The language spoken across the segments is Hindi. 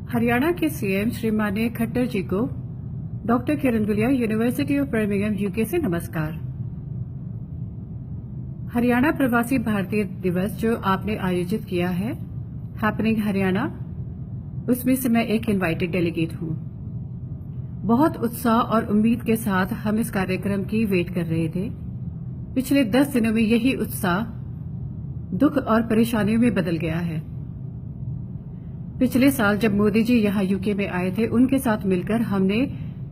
हरियाणा के सीएम श्री माननीय खट्टर जी को doctor Kiran Gulia university of Birmingham UK से नमस्कार। हरियाणा प्रवासी भारतीय दिवस जो आपने आयोजित किया है हैपनिंग हरियाणा, उसमें से मैं एक इनवाइटेड डेलीगेट हूं। बहुत उत्साह और उम्मीद के साथ हम इस कार्यक्रम की वेट कर रहे थे। पिछले 10 दिनों में यही उत्साह दुख और परेशानियों में बदल गया है। पिछले साल जब मोदी जी यहां यूके में आए थे, उनके साथ मिलकर हमने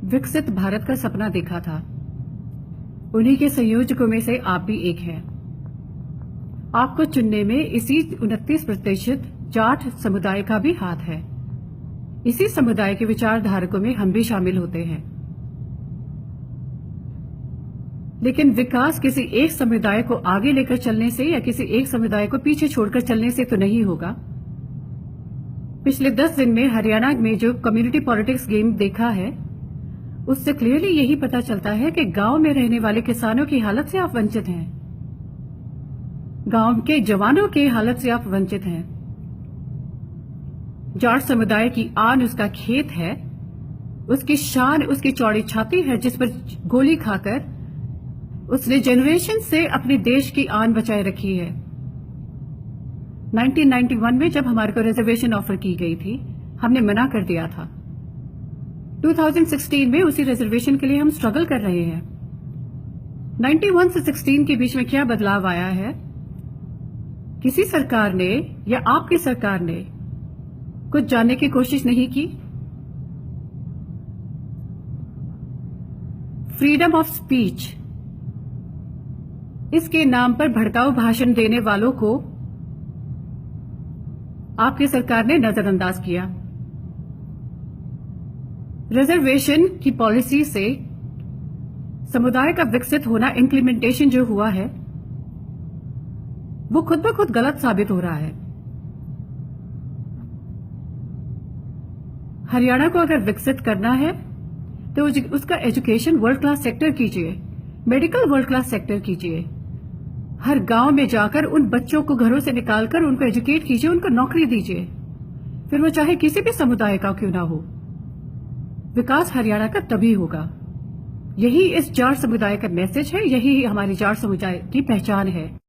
विकसित भारत का सपना देखा था। उन्हीं के संयोजकों में से आप भी एक हैं। आपको चुनने में इसी 29% जाट समुदाय का भी हाथ है। इसी समुदाय के विचारधारकों में हम भी शामिल होते हैं। लेकिन विकास किसी एक समुदाय को आगे लेकर चलने से या किसी एक समुदाय को पीछे छोड़कर चलने से तो नहीं होगा। पिछले 10 दिन में हरियाणा में जो कम्युनिटी पॉलिटिक्स गेम देखा है, उससे क्लियरली यही पता चलता है कि गांव में रहने वाले किसानों की हालत से आप वंचित हैं। गांव के जवानों की हालत से आप वंचित हैं। जाट समुदाय की आन उसका खेत है, उसकी शान उसकी चौड़ी छाती है, जिस पर गोली खाकर उसने जनरेशन से अपने देश की आन बचाए रखी है। 1991 में जब हमारे को रिजर्वेशन ऑफर की गई थी, हमने मना कर दिया था। 2016 में उसी रिजर्वेशन के लिए हम स्ट्रगल कर रहे हैं। 91 से 16 के बीच में क्या बदलाव आया है? किसी सरकार ने या आपकी सरकार ने कुछ जानने की कोशिश नहीं की। फ्रीडम ऑफ स्पीच, इसके नाम पर भड़काऊ भाषण देने वालों को आपकी सरकार ने नजरअंदाज किया। रिजर्वेशन की पॉलिसी से समुदाय का विकसित होना, इंप्लीमेंटेशन जो हुआ है, वो खुद ब खुद गलत साबित हो रहा है। हरियाणा को अगर विकसित करना है तो उसका एजुकेशन वर्ल्ड क्लास सेक्टर कीजिए, मेडिकल वर्ल्ड क्लास सेक्टर कीजिए। हर गांव में जाकर उन बच्चों को घरों से निकालकर उनको एजुकेट कीजिए, उनको नौकरी दीजिए, फिर वो चाहे किसी भी समुदाय का क्यों ना हो। विकास हरियाणा का तभी होगा। यही इस जाट समुदाय का मैसेज है, यही हमारी जाट समुदाय की पहचान है।